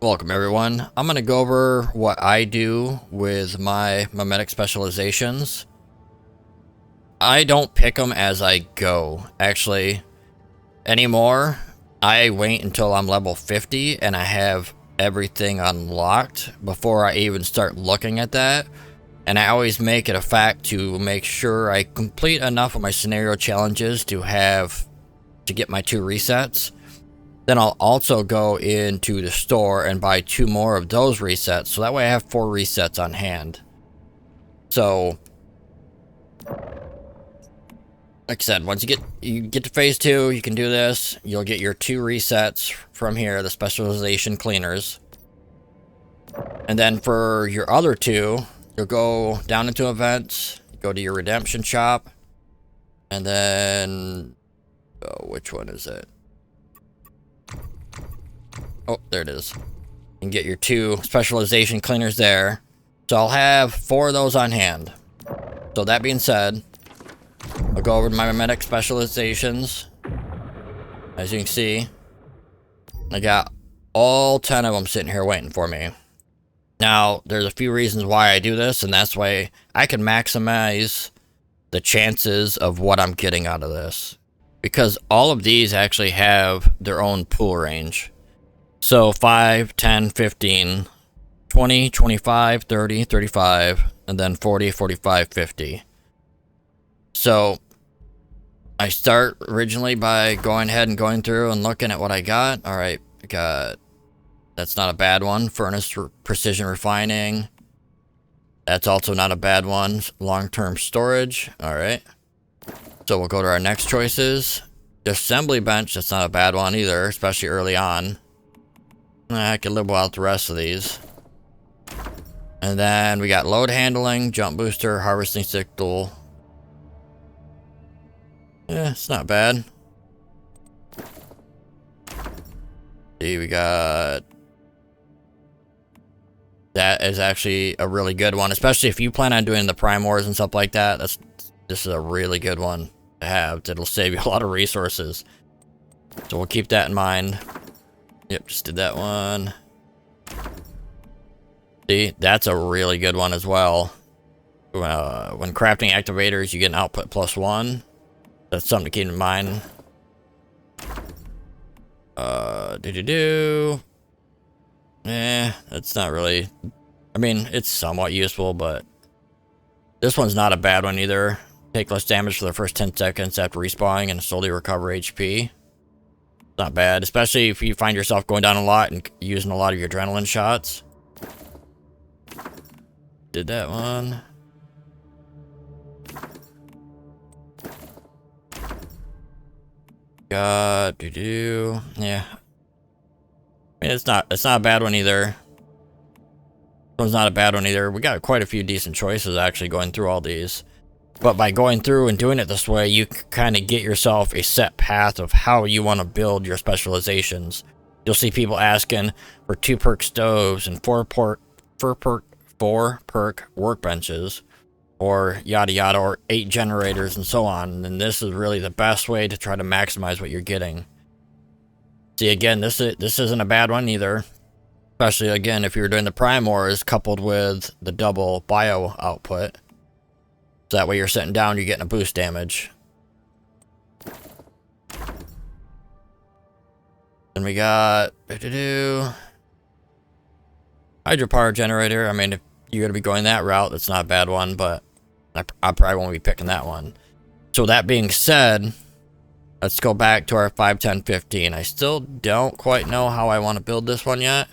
Welcome everyone. I'm going to go over what I do with my Memetic Specializations. I don't pick them as I go, actually, anymore. I wait until I'm level 50 and I have everything unlocked before I even start looking at that. And I always make it a fact to make sure I complete enough of my scenario challenges to get my 2 resets. Then I'll also go into the store and buy 2 more of those resets, so that way I have 4 resets on hand. So, like I said, once you get to phase 2, you can do this. You'll get your 2 resets from here, the specialization cleaners. And then for your other 2, you'll go down into events, go to your redemption shop, and then, which one is it? Oh, there it is. You can get your 2 specialization cleaners there. So I'll have 4 of those on hand. So that being said, I'll go over to my Memetic Specializations. As you can see, I got all 10 of them sitting here waiting for me. Now, there's a few reasons why I do this, and that's why I can maximize the chances of what I'm getting out of this. Because all of these actually have their own pool range. So 5, 10, 15, 20, 25, 30, 35, and then 40, 45, 50. So I start originally by going ahead and going through and looking at what I got. All right, I got, that's not a bad one. Furnace precision refining. That's also not a bad one. Long-term storage. All right. So we'll go to our next choices. The assembly bench, that's not a bad one either, especially early on. I can live without the rest of these. And then we got load handling, jump booster, harvesting sickle. Yeah, it's not bad. See, we got... That is actually a really good one, especially if you plan on doing the Prime Wars and stuff like that. This is a really good one to have. It'll save you a lot of resources. So we'll keep that in mind. Yep, just did that one. See, that's a really good one as well. When crafting activators, you get an output +1. That's something to keep in mind. That's not really... I mean, it's somewhat useful, but... This one's not a bad one either. Take less damage for the first 10 seconds after respawning and slowly recover HP. Not bad, especially if you find yourself going down a lot and using a lot of your adrenaline shots. Did that one. Yeah. I mean, it's not a bad one either. This one's not a bad one either. We got quite a few decent choices actually going through all these. But by going through and doing it this way, you kind of get yourself a set path of how you want to build your specializations. You'll see people asking for 2 perk stoves and 4 perk workbenches, or yada yada, or 8 generators and so on. And this is really the best way to try to maximize what you're getting. See, again, this isn't a bad one either. Especially, again, if you're doing the Prime Wars coupled with the double bio output. So that way you're sitting down, you're getting a boost damage. Then we got... hydropower generator. I mean, if you're going to be going that route, that's not a bad one, but I probably won't be picking that one. So that being said, let's go back to our 5, 10, 15. I still don't quite know how I want to build this one yet.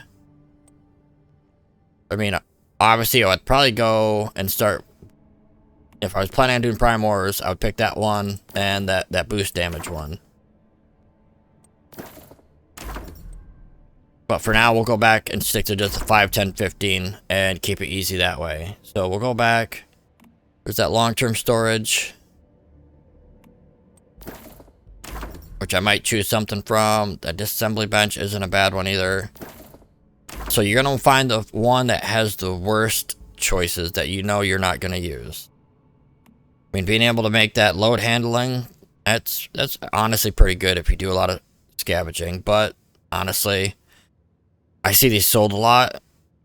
I mean, obviously, I would probably go and start... If I was planning on doing Prime Wars, I would pick that one and that boost damage one. But for now, we'll go back and stick to just the 5, 10, 15 and keep it easy that way. So we'll go back. There's that long-term storage, which I might choose something from. That disassembly bench isn't a bad one either. So you're going to find the one that has the worst choices that you know you're not going to use. I mean, being able to make that load handling, that's honestly pretty good if you do a lot of scavenging, but honestly, I see these sold a lot,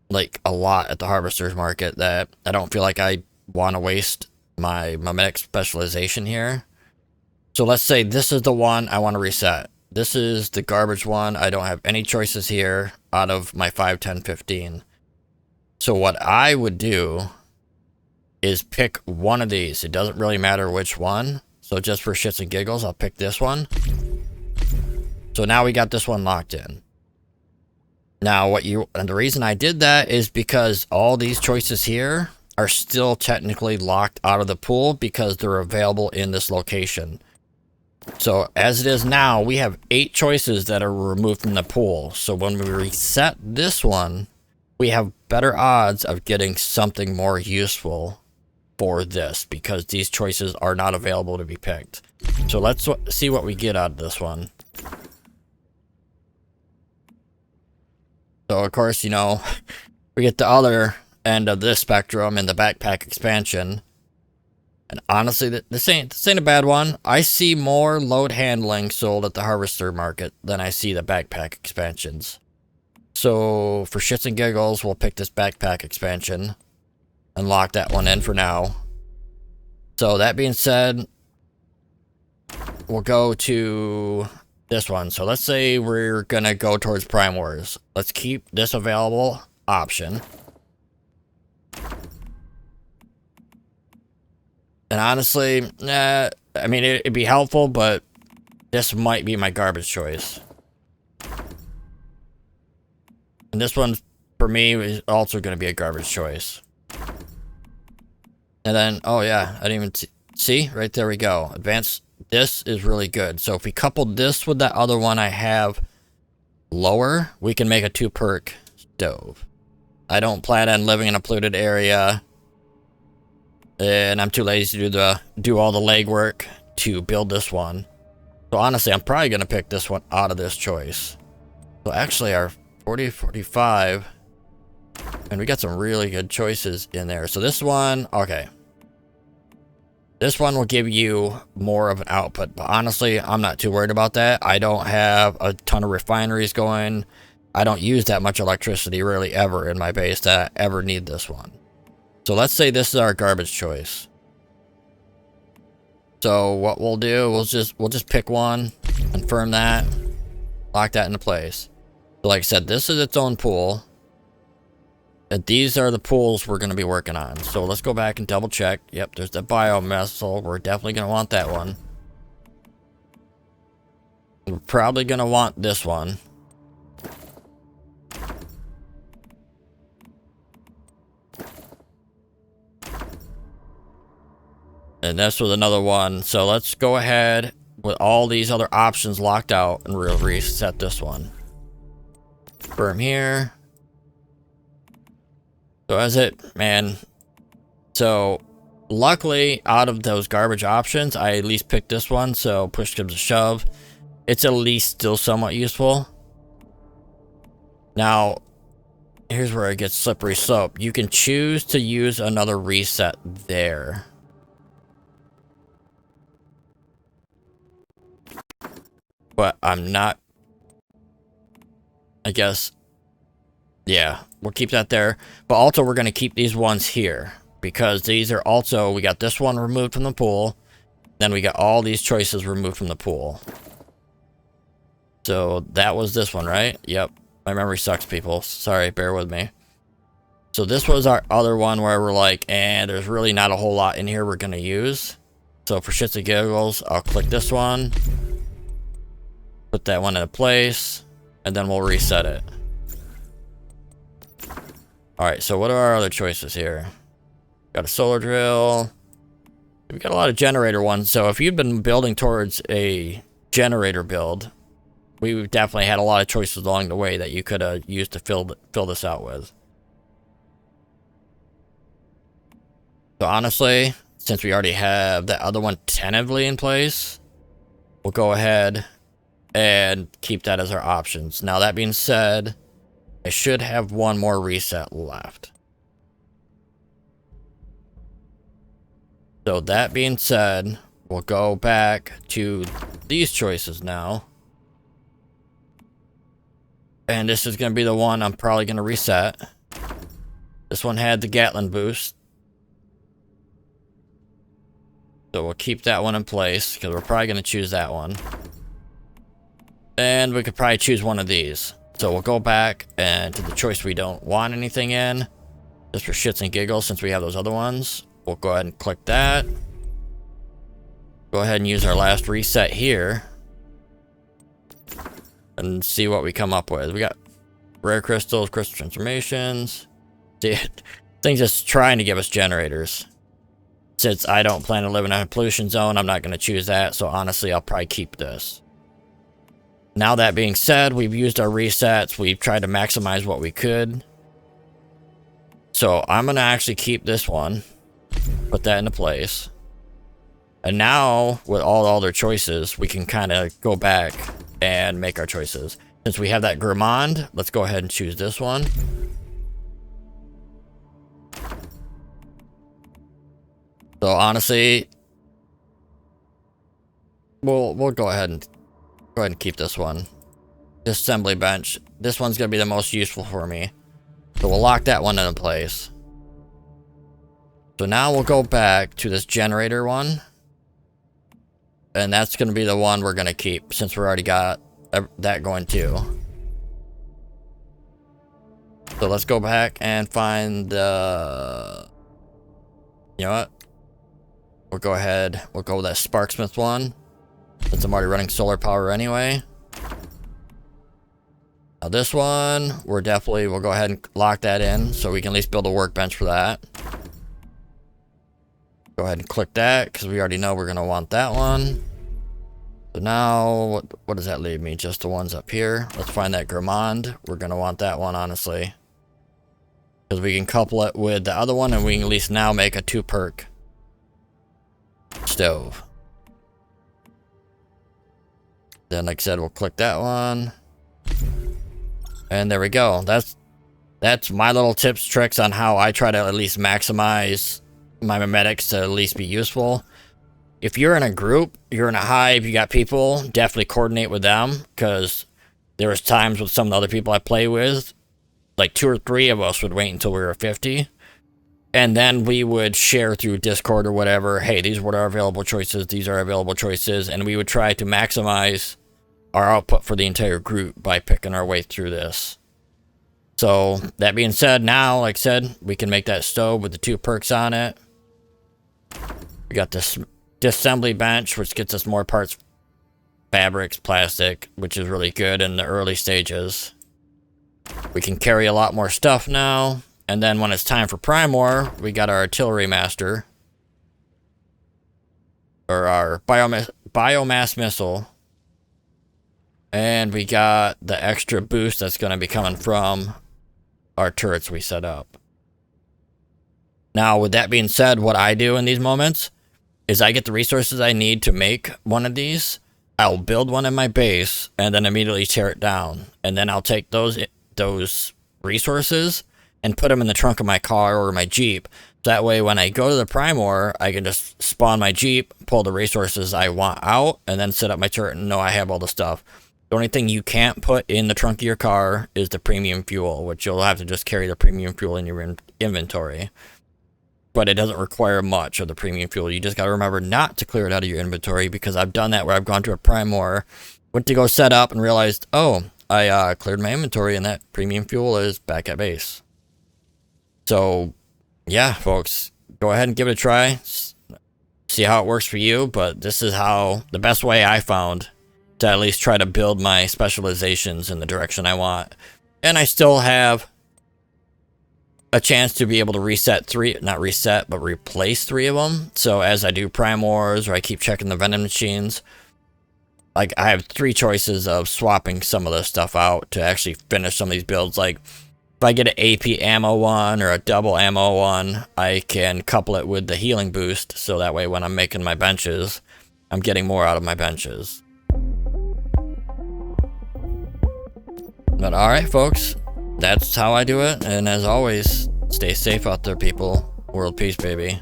like a lot at the harvester's market, that I don't feel like I want to waste my Memetic specialization here. So let's say this is the one I want to reset. This is the garbage one. I don't have any choices here out of my 5, 10, 15. So what I would do is pick one of these. It doesn't really matter which one. So just for shits and giggles, I'll pick this one. So now we got this one locked in. Now and the reason I did that is because all these choices here are still technically locked out of the pool because they're available in this location. So as it is now, we have 8 choices that are removed from the pool. So when we reset this one, we have better odds of getting something more useful for this because these choices are not available to be picked. So let's see what we get out of this one. So of course, you know, we get the other end of this spectrum in the backpack expansion. And honestly, this ain't a bad one. I see more load handling sold at the harvester market than I see the backpack expansions. So for shits and giggles, we'll pick this backpack expansion and lock that one in for now. So that being said, we'll go to this one. So let's say we're gonna go towards Prime Wars. Let's keep this available option. And honestly, I mean, it'd be helpful, but this might be my garbage choice. And this one, for me, is also going to be a garbage choice. And then, oh yeah, I didn't even see, right there we go. Advanced, this is really good. So if we couple this with that other one I have lower, we can make a 2-perk stove. I don't plan on living in a polluted area. And I'm too lazy to do all the legwork to build this one. So honestly, I'm probably going to pick this one out of this choice. So actually, our 40, 45. And we got some really good choices in there. So this one, okay. This one will give you more of an output. But honestly, I'm not too worried about that. I don't have a ton of refineries going. I don't use that much electricity really ever in my base that I ever need this one. So let's say this is our garbage choice. So what we'll do, we'll just pick one, confirm that, lock that into place. So like I said, this is its own pool. And these are the pools we're going to be working on. So let's go back and double check. Yep, there's the biomethal. We're definitely going to want that one. We're probably going to want this one. And this was another one. So let's go ahead with all these other options locked out and we'll reset this one. Confirm here. So as it, man. So luckily out of those garbage options, I at least picked this one. So push comes to shove. It's at least still somewhat useful. Now, here's where it gets slippery slope. You can choose to use another reset there. But I'm not, I guess, yeah, we'll keep that there. But also we're going to keep these ones here because these are also, we got this one removed from the pool. Then we got all these choices removed from the pool. So that was this one, right? Yep. My memory sucks, people. Sorry, bear with me. So this was our other one where we're like, there's really not a whole lot in here we're going to use. So for shits and giggles, I'll click this one. Put that one into place, and then we'll reset it. Alright, so what are our other choices here? Got a solar drill. We've got a lot of generator ones, so if you've been building towards a generator build, we've definitely had a lot of choices along the way that you could use to fill this out with. So honestly, since we already have that other one tentatively in place, we'll go ahead and keep that as our options. Now that being said, I should have one more reset left. So that being said, we'll go back to these choices now. And this is going to be the one I'm probably going to reset. This one had the Gatling boost. So we'll keep that one in place, because we're probably going to choose that one. And we could probably choose one of these. So we'll go back and to the choice we don't want anything in. Just for shits and giggles, since we have those other ones. We'll go ahead and click that. Go ahead and use our last reset here. And see what we come up with. We got rare crystals, crystal transformations. See, things just trying to give us generators. Since I don't plan to live in a pollution zone, I'm not going to choose that. So honestly, I'll probably keep this. Now that being said, we've used our resets. We've tried to maximize what we could. So I'm going to actually keep this one. Put that into place. And now, with all other choices, we can kind of go back and make our choices. Since we have that Gourmand, let's go ahead and choose this one. So honestly, we'll go ahead and keep this one. This assembly bench. This one's gonna be the most useful for me. So we'll lock that one into place. So now we'll go back to this generator one. And that's going to be the one we're going to keep, since we already got that going too. So let's go back and find the... You know what? We'll go ahead. We'll go with that Sparksmith one, since I'm already running solar power anyway. Now this one, we'll go ahead and lock that in, so we can at least build a workbench for that. Go ahead and click that, because we already know we're going to want that one. So now, what does that leave me? Just the ones up here. Let's find that Gourmand. We're going to want that one, honestly. Because we can couple it with the other one, and we can at least now make a 2-perk stove. Then, like I said, we'll click that one. And there we go. That's my little tips, tricks on how I try to at least maximize my memetics to at least be useful. If you're in a group, you're in a hive, you got people, definitely coordinate with them, because there was times with some of the other people I play with, like 2 or 3 of us would wait until we were 50, and then we would share through Discord or whatever, hey, these are what our available choices, these are available choices, and we would try to maximize our output for the entire group by picking our way through this. So, that being said, now, like I said, we can make that stove with the 2 perks on it. We got this disassembly bench, which gets us more parts, fabrics, plastic, which is really good in the early stages. We can carry a lot more stuff now. And then when it's time for Primor, we got our artillery master. Or our biomass missile. And we got the extra boost that's going to be coming from our turrets we set up. Now, with that being said, what I do in these moments is I get the resources I need to make one of these. I'll build one in my base and then immediately tear it down. And then I'll take those resources and put them in the trunk of my car or my Jeep. That way, when I go to the Primor, I can just spawn my Jeep, pull the resources I want out, and then set up my turret and know I have all the stuff. The only thing you can't put in the trunk of your car is the premium fuel, which you'll have to just carry the premium fuel in your inventory. But it doesn't require much of the premium fuel. You just got to remember not to clear it out of your inventory, because I've done that where I've gone to a Primor, went to go set up and realized, oh, I cleared my inventory and that premium fuel is back at base. So, yeah, folks, go ahead and give it a try. See how it works for you, but this is how, the best way I found to at least try to build my specializations in the direction I want. And I still have a chance to be able to reset 3, not reset, but replace 3 of them. So as I do Primors or I keep checking the vending machines, like I have 3 choices of swapping some of this stuff out to actually finish some of these builds. Like if I get an AP ammo one or a double ammo one, I can couple it with the healing boost. So that way when I'm making my benches, I'm getting more out of my benches. But alright, folks. That's how I do it, and as always, stay safe out there, people. World peace, baby.